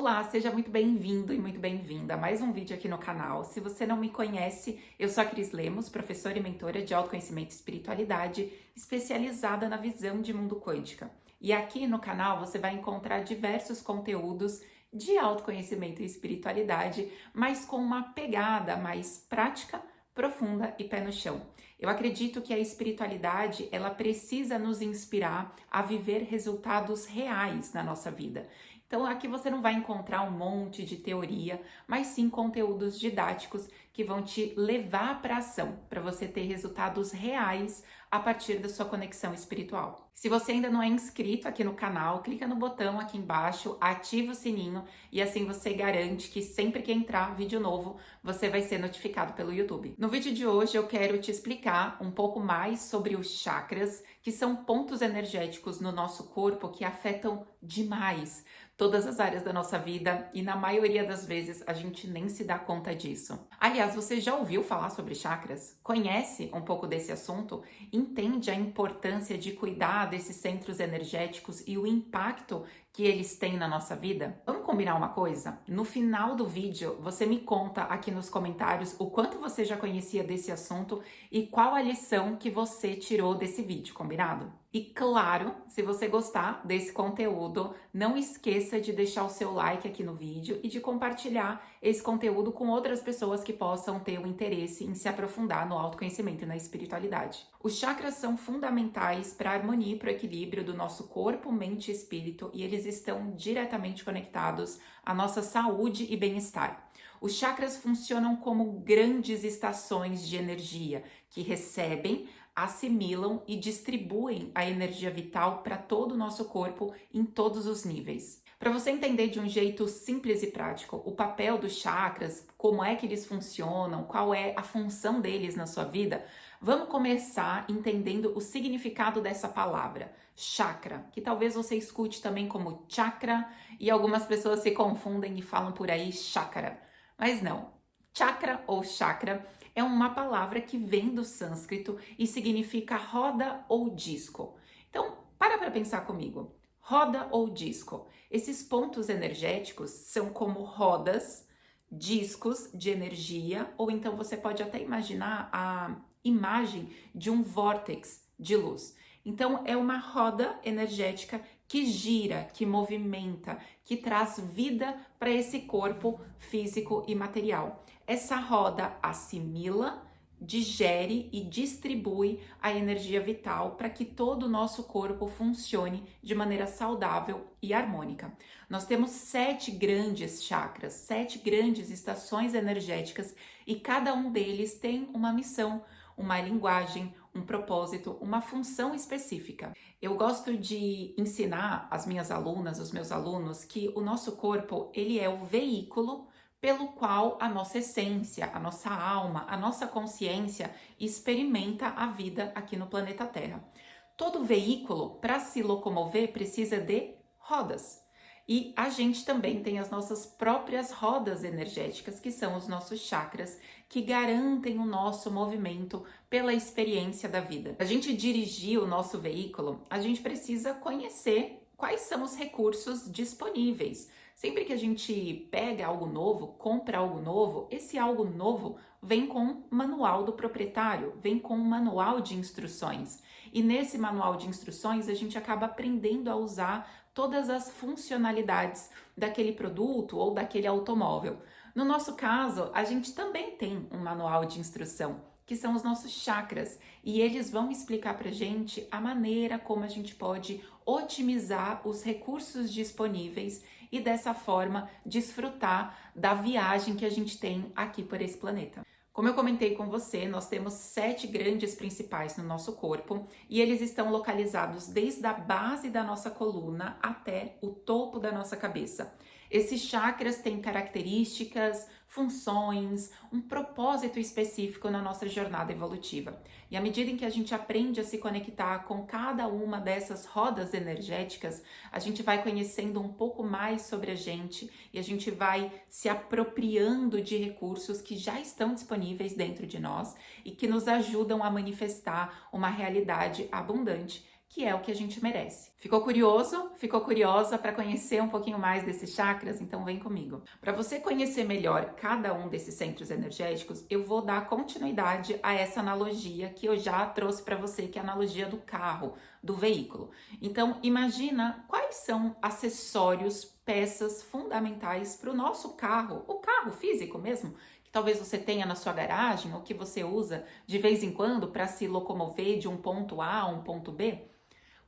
Olá, seja muito bem-vindo e muito bem-vinda a mais um vídeo aqui no canal. Se você não me conhece, eu sou a Cris Lemos, professora e mentora de autoconhecimento e espiritualidade, especializada na visão de mundo quântica. E aqui no canal você vai encontrar diversos conteúdos de autoconhecimento e espiritualidade, mas com uma pegada mais prática, profunda e pé no chão. Eu acredito que a espiritualidade, ela precisa nos inspirar a viver resultados reais na nossa vida. Então aqui você não vai encontrar um monte de teoria, mas sim conteúdos didáticos que vão te levar para a ação, para você ter resultados reais a partir da sua conexão espiritual. Se você ainda não é inscrito aqui no canal, clica no botão aqui embaixo, ativa o sininho e assim você garante que sempre que entrar vídeo novo, você vai ser notificado pelo YouTube. No vídeo de hoje eu quero te explicar um pouco mais sobre os chakras, que são pontos energéticos no nosso corpo que afetam demais todas as áreas da nossa vida e na maioria das vezes a gente nem se dá conta disso. Aliás, você já ouviu falar sobre chakras? Conhece um pouco desse assunto? Entende a importância de cuidar desses centros energéticos e o impacto que eles têm na nossa vida? Vamos combinar uma coisa? No final do vídeo, você me conta aqui nos comentários o quanto você já conhecia desse assunto e qual a lição que você tirou desse vídeo, combinado? E claro, se você gostar desse conteúdo, não esqueça de deixar o seu like aqui no vídeo e de compartilhar esse conteúdo com outras pessoas que possam ter o interesse em se aprofundar no autoconhecimento e na espiritualidade. Os chakras são fundamentais para a harmonia e para o equilíbrio do nosso corpo, mente e espírito, e eles estão diretamente conectados à nossa saúde e bem-estar. Os chakras funcionam como grandes estações de energia que recebem, assimilam e distribuem a energia vital para todo o nosso corpo em todos os níveis. Para você entender de um jeito simples e prático o papel dos chakras, como é que eles funcionam, qual é a função deles na sua vida, vamos começar entendendo o significado dessa palavra, chakra, que talvez você escute também como chakra e algumas pessoas se confundem e falam por aí chácara. Mas não, chakra ou chakra é uma palavra que vem do sânscrito e significa roda ou disco. Então, para pensar comigo. Roda ou disco? Esses pontos energéticos são como rodas, discos de energia, ou então você pode até imaginar a imagem de um vórtex de luz. Então, é uma roda energética que gira, que movimenta, que traz vida para esse corpo físico e material. Essa roda assimila, digere e distribui a energia vital para que todo o nosso corpo funcione de maneira saudável e harmônica. Nós temos 7 grandes chakras, 7 grandes estações energéticas e cada um deles tem uma missão, uma linguagem, um propósito, uma função específica. Eu gosto de ensinar as minhas alunas, os meus alunos, que o nosso corpo, ele é o veículo pelo qual a nossa essência, a nossa alma, a nossa consciência experimenta a vida aqui no planeta Terra. Todo veículo, para se locomover, precisa de rodas. E a gente também tem as nossas próprias rodas energéticas, que são os nossos chakras, que garantem o nosso movimento pela experiência da vida. A gente dirigir o nosso veículo, a gente precisa conhecer quais são os recursos disponíveis. Sempre que a gente pega algo novo, compra algo novo, esse algo novo vem com um manual do proprietário, vem com um manual de instruções. E nesse manual de instruções a gente acaba aprendendo a usar todas as funcionalidades daquele produto ou daquele automóvel. No nosso caso, a gente também tem um manual de instrução, que são os nossos chakras, e eles vão explicar pra gente a maneira como a gente pode otimizar os recursos disponíveis e dessa forma desfrutar da viagem que a gente tem aqui por esse planeta. Como eu comentei com você, nós temos 7 grandes principais no nosso corpo e eles estão localizados desde a base da nossa coluna até o topo da nossa cabeça. Esses chakras têm características, funções, um propósito específico na nossa jornada evolutiva. E à medida em que a gente aprende a se conectar com cada uma dessas rodas energéticas, a gente vai conhecendo um pouco mais sobre a gente e a gente vai se apropriando de recursos que já estão disponíveis dentro de nós e que nos ajudam a manifestar uma realidade abundante que é o que a gente merece. Ficou curioso? Ficou curiosa para conhecer um pouquinho mais desses chakras? Então vem comigo. Para você conhecer melhor cada um desses centros energéticos, eu vou dar continuidade a essa analogia que eu já trouxe para você, que é a analogia do carro, do veículo. Então imagina quais são acessórios, peças fundamentais para o nosso carro, o carro físico mesmo, que talvez você tenha na sua garagem ou que você usa de vez em quando para se locomover de um ponto A a um ponto B.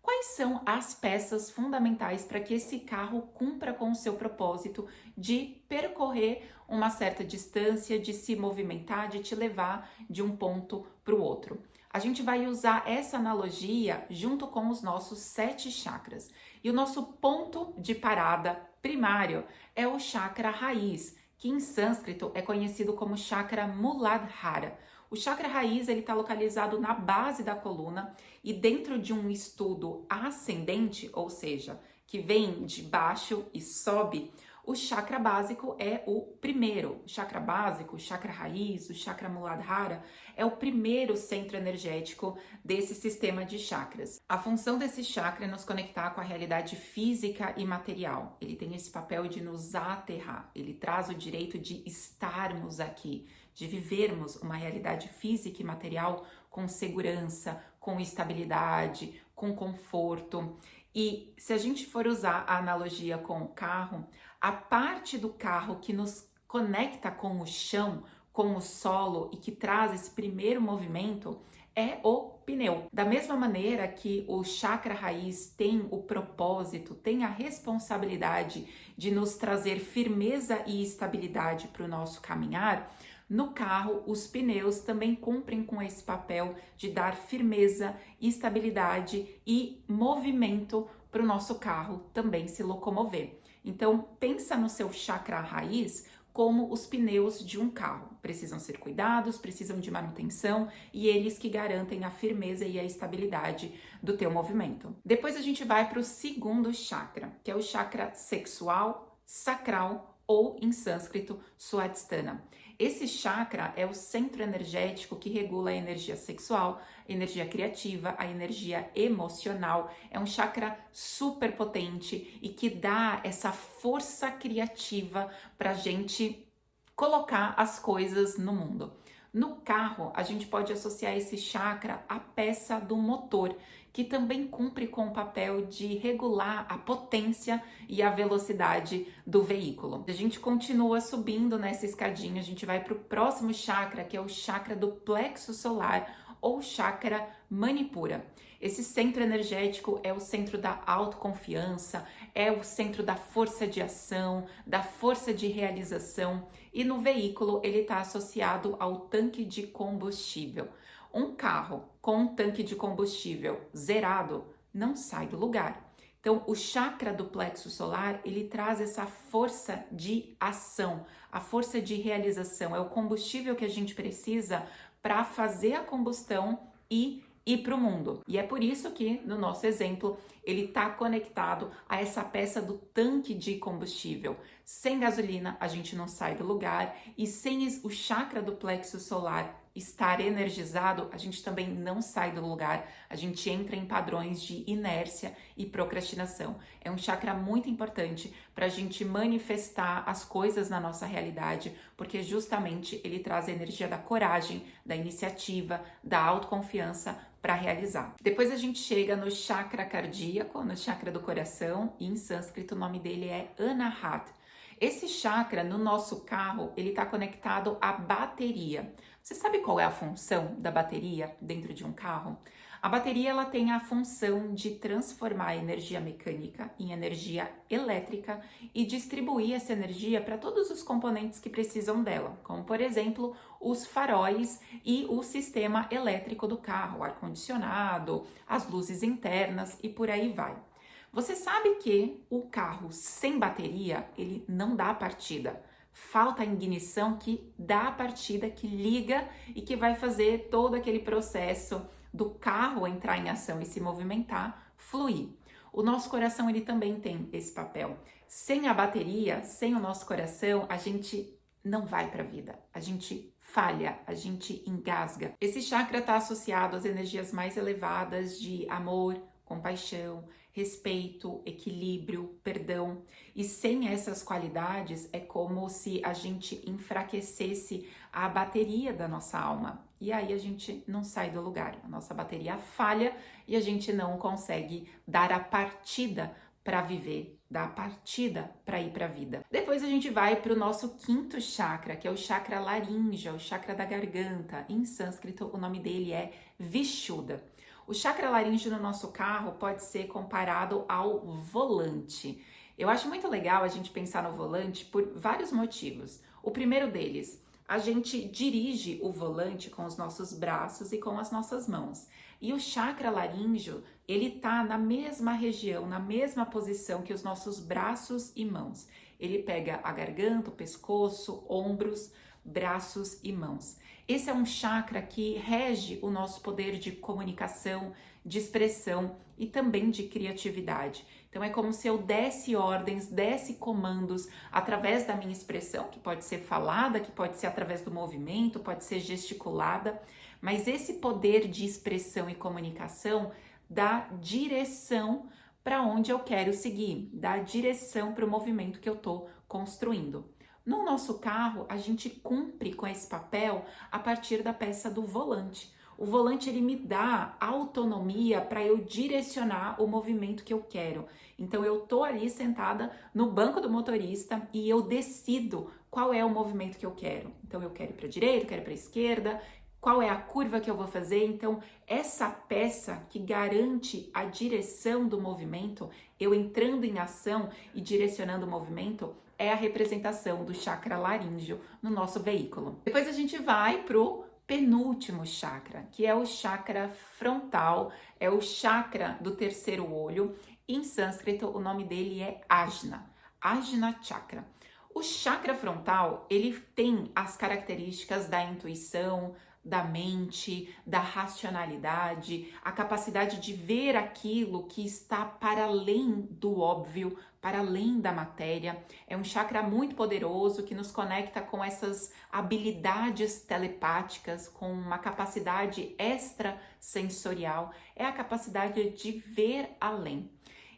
Quais são as peças fundamentais para que esse carro cumpra com o seu propósito de percorrer uma certa distância, de se movimentar, de te levar de um ponto para o outro? A gente vai usar essa analogia junto com os nossos 7 chakras. E o nosso ponto de parada primário é o chakra raiz, que em sânscrito é conhecido como chakra Muladhara. O chakra raiz ele está localizado na base da coluna e dentro de um estudo ascendente, ou seja, que vem de baixo e sobe, o chakra básico é o primeiro. O chakra básico, o chakra raiz, o chakra Muladhara é o primeiro centro energético desse sistema de chakras. A função desse chakra é nos conectar com a realidade física e material. Ele tem esse papel de nos aterrar. Ele traz o direito de estarmos aqui, de vivermos uma realidade física e material com segurança, com estabilidade, com conforto. E se a gente for usar a analogia com o carro, a parte do carro que nos conecta com o chão, com o solo e que traz esse primeiro movimento é o pneu. Da mesma maneira que o chakra raiz tem o propósito, tem a responsabilidade de nos trazer firmeza e estabilidade para o nosso caminhar, no carro, os pneus também cumprem com esse papel de dar firmeza, estabilidade e movimento para o nosso carro também se locomover. Então, pensa no seu chakra raiz como os pneus de um carro. Precisam ser cuidados, precisam de manutenção e eles que garantem a firmeza e a estabilidade do teu movimento. Depois a gente vai para o segundo chakra, que é o chakra sexual, sacral ou em sânscrito, Swadhisthana. Esse chakra é o centro energético que regula a energia sexual, a energia criativa, a energia emocional. É um chakra super potente e que dá essa força criativa para a gente colocar as coisas no mundo. No carro, a gente pode associar esse chakra à peça do motor, que também cumpre com o papel de regular a potência e a velocidade do veículo. A gente continua subindo nessa escadinha, a gente vai para o próximo chakra, que é o chakra do plexo solar ou chakra Manipura. Esse centro energético é o centro da autoconfiança, é o centro da força de ação, da força de realização e no veículo ele está associado ao tanque de combustível. Um carro com um tanque de combustível zerado não sai do lugar. Então, o chakra do plexo solar, ele traz essa força de ação, a força de realização, é o combustível que a gente precisa para fazer a combustão e ir para o mundo. E é por isso que, no nosso exemplo, ele está conectado a essa peça do tanque de combustível. Sem gasolina, a gente não sai do lugar e sem o chakra do plexo solar estar energizado, a gente também não sai do lugar, a gente entra em padrões de inércia e procrastinação. É um chakra muito importante para a gente manifestar as coisas na nossa realidade, porque justamente ele traz a energia da coragem, da iniciativa, da autoconfiança para realizar. Depois a gente chega no chakra cardíaco, no chakra do coração, e em sânscrito o nome dele é Anahata. Esse chakra no nosso carro, ele está conectado à bateria. Você sabe qual é a função da bateria dentro de um carro? A bateria ela tem a função de transformar a energia mecânica em energia elétrica e distribuir essa energia para todos os componentes que precisam dela, como por exemplo os faróis e o sistema elétrico do carro, o ar-condicionado, as luzes internas e por aí vai. Você sabe que o carro sem bateria, ele não dá partida. Falta a ignição que dá a partida, que liga e que vai fazer todo aquele processo do carro entrar em ação e se movimentar, fluir. O nosso coração, ele também tem esse papel. Sem a bateria, sem o nosso coração, a gente não vai para a vida. A gente falha, a gente engasga. Esse chakra está associado às energias mais elevadas de amor, compaixão, respeito, equilíbrio, perdão. E sem essas qualidades é como se a gente enfraquecesse a bateria da nossa alma. E aí a gente não sai do lugar. A nossa bateria falha e a gente não consegue dar a partida para viver, dar a partida para ir para a vida. Depois a gente vai para o nosso quinto chakra, que é o chakra laríngeo, o chakra da garganta. Em sânscrito, o nome dele é Vishuddha. O chakra laríngeo no nosso carro pode ser comparado ao volante. Eu acho muito legal a gente pensar no volante por vários motivos. O primeiro deles, a gente dirige o volante com os nossos braços e com as nossas mãos. E o chakra laríngeo, ele tá na mesma região, na mesma posição que os nossos braços e mãos. Ele pega a garganta, o pescoço, ombros, braços e mãos. Esse é um chakra que rege o nosso poder de comunicação, de expressão e também de criatividade. Então é como se eu desse ordens, desse comandos através da minha expressão, que pode ser falada, que pode ser através do movimento, pode ser gesticulada, mas esse poder de expressão e comunicação dá direção para onde eu quero seguir, dá direção para o movimento que eu estou construindo. No nosso carro, a gente cumpre com esse papel a partir da peça do volante. O volante ele me dá autonomia para eu direcionar o movimento que eu quero. Então eu tô ali sentada no banco do motorista e eu decido qual é o movimento que eu quero. Então eu quero ir para a direita, eu quero ir para a esquerda, qual é a curva que eu vou fazer. Então essa peça que garante a direção do movimento, eu entrando em ação e direcionando o movimento, é a representação do chakra laríngeo no nosso veículo. Depois a gente vai pro penúltimo chakra, que é o chakra frontal, é o chakra do terceiro olho. Em sânscrito, o nome dele é Ajna, Ajna Chakra. O chakra frontal, ele tem as características da intuição, da mente, da racionalidade, a capacidade de ver aquilo que está para além do óbvio, para além da matéria. É um chakra muito poderoso que nos conecta com essas habilidades telepáticas, com uma capacidade extrasensorial, é a capacidade de ver além.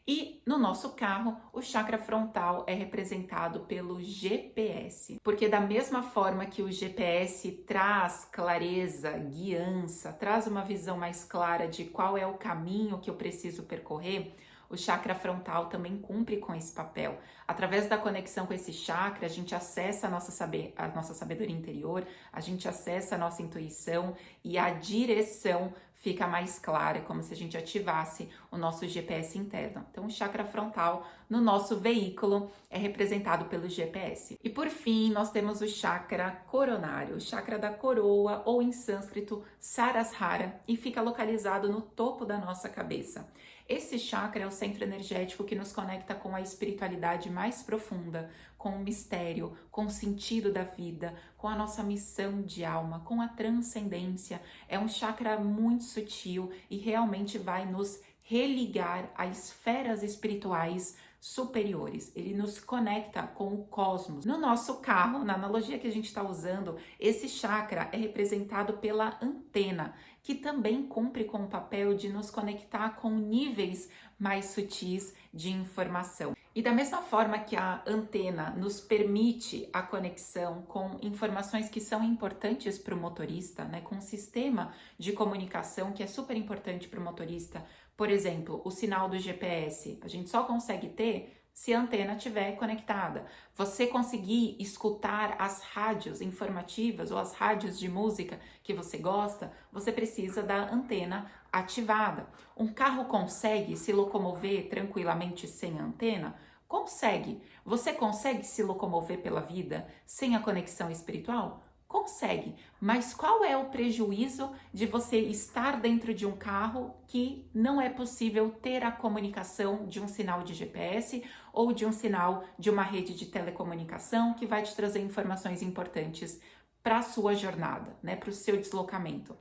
E no nosso carro, o chakra frontal é representado pelo GPS, porque da mesma forma que o GPS traz clareza, guiança, traz uma visão mais clara de qual é o caminho que eu preciso percorrer, o chakra frontal também cumpre com esse papel. Através da conexão com esse chakra, a gente acessa a nossa sabedoria interior, a gente acessa a nossa intuição e a direção fica mais clara, como se a gente ativasse o nosso GPS interno. Então, o chakra frontal no nosso veículo é representado pelo GPS. E por fim, nós temos o chakra coronário, o chakra da coroa, ou em sânscrito, Sarasrara, e fica localizado no topo da nossa cabeça. Esse chakra é o centro energético que nos conecta com a espiritualidade mais profunda, com o mistério, com o sentido da vida, com a nossa missão de alma, com a transcendência. É um chakra muito sutil e realmente vai nos religar a esferas espirituais superiores. Ele nos conecta com o cosmos. No nosso carro, na analogia que a gente está usando, esse chakra é representado pela antena, que também cumpre com o papel de nos conectar com níveis mais sutis de informação. E da mesma forma que a antena nos permite a conexão com informações que são importantes para o motorista, né, com um sistema de comunicação que é super importante para o motorista, por exemplo, o sinal do GPS, a gente só consegue ter se a antena estiver conectada. Você conseguir escutar as rádios informativas ou as rádios de música que você gosta, você precisa da antena ativada. Um carro consegue se locomover tranquilamente sem antena? Consegue. Você consegue se locomover pela vida sem a conexão espiritual? Consegue, mas qual é o prejuízo de você estar dentro de um carro que não é possível ter a comunicação de um sinal de GPS ou de um sinal de uma rede de telecomunicação que vai te trazer informações importantes para a sua jornada, né, para o seu deslocamento?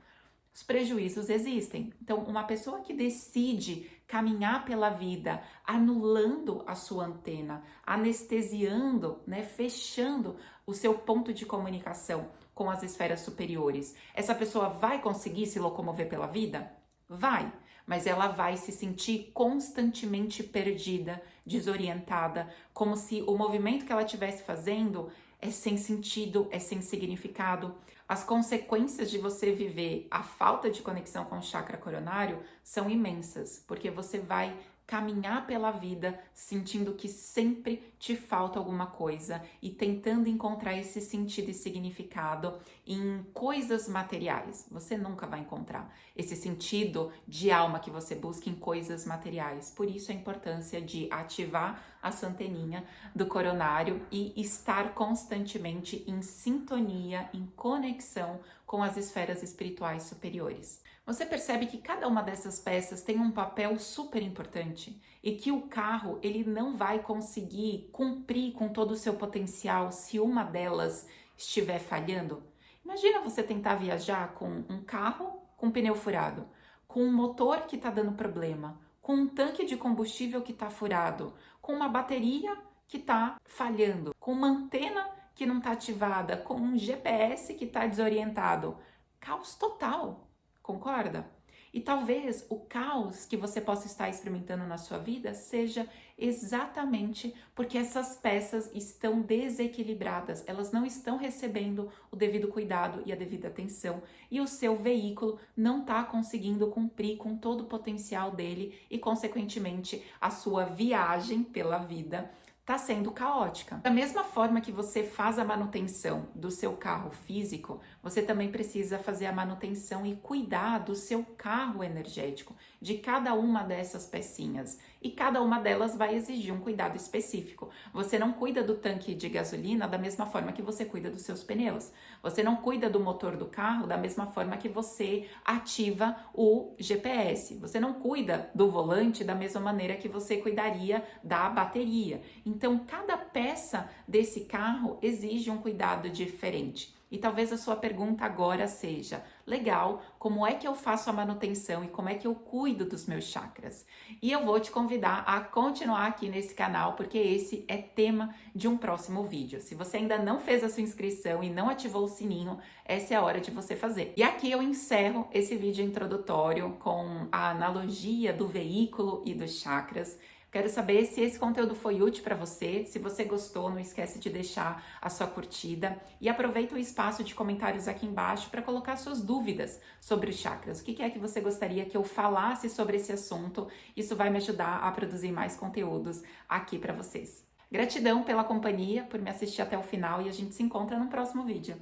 Os prejuízos existem. Então, uma pessoa que decide caminhar pela vida anulando a sua antena, anestesiando, né, fechando o seu ponto de comunicação com as esferas superiores, essa pessoa vai conseguir se locomover pela vida? Vai. mas ela vai se sentir constantemente perdida, desorientada, como se o movimento que ela estivesse fazendo é sem sentido, é sem significado. As consequências de você viver a falta de conexão com o chakra coronário são imensas, porque você vai caminhar pela vida sentindo que sempre te falta alguma coisa e tentando encontrar esse sentido e significado em coisas materiais. Você nunca vai encontrar esse sentido de alma que você busca em coisas materiais. Por isso a importância de ativar a sua anteninha do coronário e estar constantemente em sintonia, em conexão com as esferas espirituais superiores. Você percebe que cada uma dessas peças tem um papel super importante e que o carro ele não vai conseguir cumprir com todo o seu potencial se uma delas estiver falhando. Imagina você tentar viajar com um carro com pneu furado, com um motor que está dando problema, com um tanque de combustível que está furado, com uma bateria que está falhando, com uma antena que não está ativada, com um GPS que está desorientado. Caos total. Concorda? E talvez o caos que você possa estar experimentando na sua vida seja exatamente porque essas peças estão desequilibradas, elas não estão recebendo o devido cuidado e a devida atenção, e o seu veículo não está conseguindo cumprir com todo o potencial dele e, consequentemente, a sua viagem pela vida está sendo caótica. Da mesma forma que você faz a manutenção do seu carro físico, você também precisa fazer a manutenção e cuidar do seu carro energético, de cada uma dessas pecinhas. E cada uma delas vai exigir um cuidado específico. Você não cuida do tanque de gasolina da mesma forma que você cuida dos seus pneus. Você não cuida do motor do carro da mesma forma que você ativa o GPS. Você não cuida do volante da mesma maneira que você cuidaria da bateria. Então, cada peça desse carro exige um cuidado diferente. E talvez a sua pergunta agora seja: legal, como é que eu faço a manutenção e como é que eu cuido dos meus chakras? E eu vou te convidar a continuar aqui nesse canal, porque esse é tema de um próximo vídeo. Se você ainda não fez a sua inscrição e não ativou o sininho, essa é a hora de você fazer. E aqui eu encerro esse vídeo introdutório com a analogia do veículo e dos chakras. Quero saber se esse conteúdo foi útil para você. Se você gostou, não esquece de deixar a sua curtida e aproveita o espaço de comentários aqui embaixo para colocar suas dúvidas sobre os chakras. O que é que você gostaria que eu falasse sobre esse assunto? Isso vai me ajudar a produzir mais conteúdos aqui para vocês. Gratidão pela companhia, por me assistir até o final e a gente se encontra no próximo vídeo.